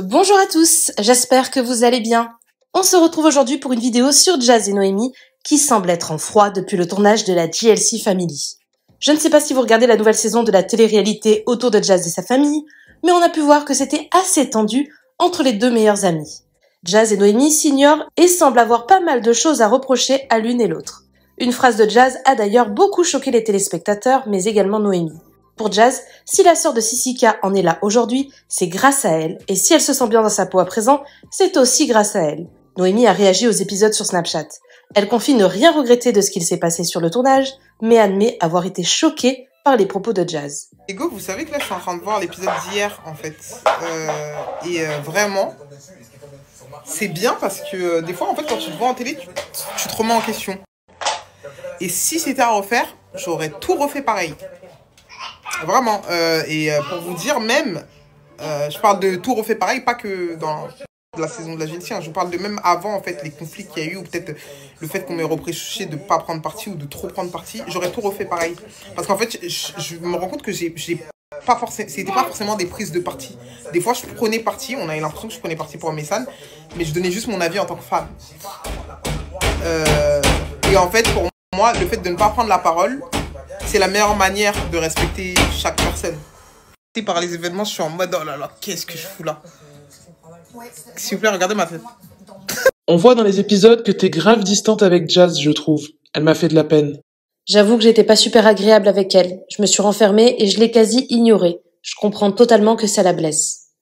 Bonjour à tous, j'espère que vous allez bien. On se retrouve aujourd'hui pour une vidéo sur Jazz et Noémie qui semble être en froid depuis le tournage de la JLC Family. Je ne sais pas si vous regardez la nouvelle saison de la télé-réalité autour de Jazz et sa famille, mais on a pu voir que c'était assez tendu entre les deux meilleurs amis. Jazz et Noémie s'ignorent et semblent avoir pas mal de choses à reprocher à l'une et l'autre. Une phrase de Jazz a d'ailleurs beaucoup choqué les téléspectateurs, mais également Noémie. Pour Jazz, si la sœur de Sissika en est là aujourd'hui, c'est grâce à elle, et si elle se sent bien dans sa peau à présent, c'est aussi grâce à elle. Noémie a réagi aux épisodes sur Snapchat. Elle confie ne rien regretter de ce qu'il s'est passé sur le tournage, mais admet avoir été choquée par les propos de Jazz. Ego, vous savez que là je suis en train de voir l'épisode d'hier en fait. Vraiment, c'est bien parce que des fois en fait quand tu te vois en télé, tu te remets en question. Et si c'était à refaire, j'aurais tout refait pareil. Vraiment. Pour vous dire même, je parle de tout refait pareil, pas que dans la saison de la JLC, hein. Je parle de même avant en fait les conflits qu'il y a eu ou peut-être le fait qu'on m'ait reproché de pas prendre parti ou de trop prendre parti. J'aurais tout refait pareil. Parce qu'en fait, je me rends compte que c'était pas forcément des prises de parti. Des fois, je prenais parti, on avait l'impression que je prenais parti pour Messane, mais je donnais juste mon avis en tant que femme. Et en fait, pour moi, le fait de ne pas prendre la parole, c'est la meilleure manière de respecter chaque personne. Par les événements, je suis en mode, oh là là, qu'est-ce que je fous là? S'il vous plaît, regardez ma tête. On voit dans les épisodes que t'es grave distante avec Jazz, je trouve. Elle m'a fait de la peine. J'avoue que j'étais pas super agréable avec elle. Je me suis renfermée et je l'ai quasi ignorée. Je comprends totalement que ça la blesse.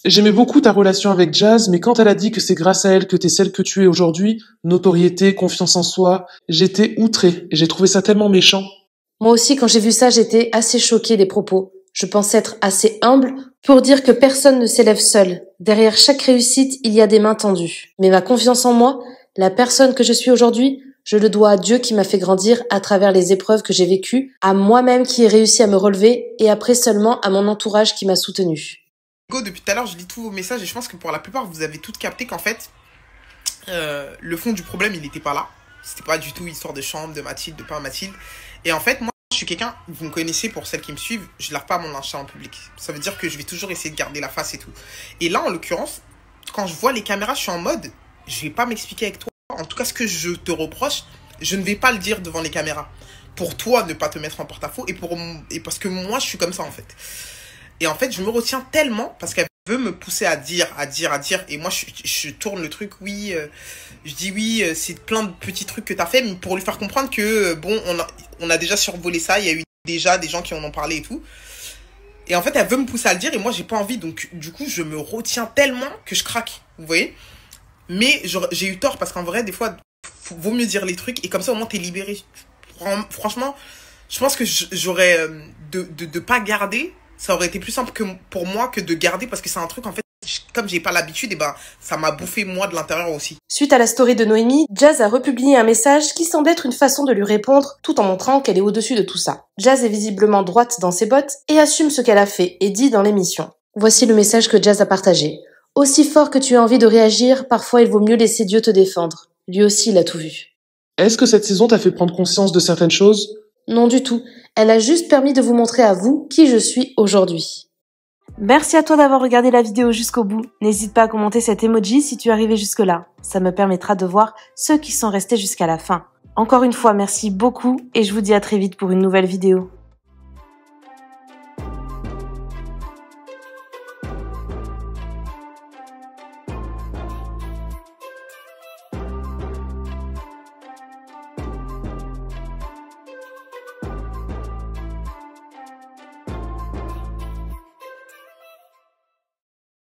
J'aimais beaucoup ta relation avec Jazz, mais quand elle a dit que c'est grâce à elle que t'es celle que tu es aujourd'hui, notoriété, confiance en soi, j'étais outrée et j'ai trouvé ça tellement méchant. Moi aussi, quand j'ai vu ça, j'étais assez choquée des propos. Je pensais être assez humble pour dire que personne ne s'élève seul. Derrière chaque réussite, il y a des mains tendues. Mais ma confiance en moi, la personne que je suis aujourd'hui, je le dois à Dieu qui m'a fait grandir à travers les épreuves que j'ai vécues, à moi-même qui ai réussi à me relever et après seulement à mon entourage qui m'a soutenue. Depuis tout à l'heure, je lis tous vos messages et je pense que pour la plupart, vous avez toutes capté qu'en fait, le fond du problème, il n'était pas là. C'était pas du tout histoire de chambre, de Mathilde, de pas Mathilde. Et en fait, moi, je suis quelqu'un, vous me connaissez pour celles qui me suivent, je lave pas mon linge sale en public. Ça veut dire que je vais toujours essayer de garder la face et tout. Et là, en l'occurrence, quand je vois les caméras, je suis en mode, je vais pas m'expliquer avec toi. En tout cas, ce que je te reproche, je ne vais pas le dire devant les caméras. Pour toi, ne pas te mettre en porte-à-faux et parce que moi, je suis comme ça, en fait. Et en fait, je me retiens tellement parce qu'elle veut me pousser à dire. Et moi, je tourne le truc, oui. Je dis oui, c'est plein de petits trucs que t'as fait, mais pour lui faire comprendre que, bon, on a déjà survolé ça. Il y a eu déjà des gens qui en ont parlé et tout. Et en fait, elle veut me pousser à le dire et moi, j'ai pas envie. Donc, du coup, je me retiens tellement que je craque. Vous voyez? Mais j'ai eu tort parce qu'en vrai, des fois, vaut mieux dire les trucs et comme ça, au moins, t'es libéré. Franchement, je pense que j'aurais de pas garder. Ça aurait été plus simple pour moi que de garder parce que c'est un truc en fait, comme j'ai pas l'habitude, et ben ça m'a bouffé moi de l'intérieur aussi. Suite à la story de Noémie, Jazz a republié un message qui semble être une façon de lui répondre tout en montrant qu'elle est au-dessus de tout ça. Jazz est visiblement droite dans ses bottes et assume ce qu'elle a fait et dit dans l'émission. Voici le message que Jazz a partagé. Aussi fort que tu as envie de réagir, parfois il vaut mieux laisser Dieu te défendre. Lui aussi il a tout vu. Est-ce que cette saison t'a fait prendre conscience de certaines choses? Non du tout. Elle a juste permis de vous montrer à vous qui je suis aujourd'hui. Merci à toi d'avoir regardé la vidéo jusqu'au bout. N'hésite pas à commenter cet emoji si tu es arrivé jusque-là. Ça me permettra de voir ceux qui sont restés jusqu'à la fin. Encore une fois, merci beaucoup et je vous dis à très vite pour une nouvelle vidéo.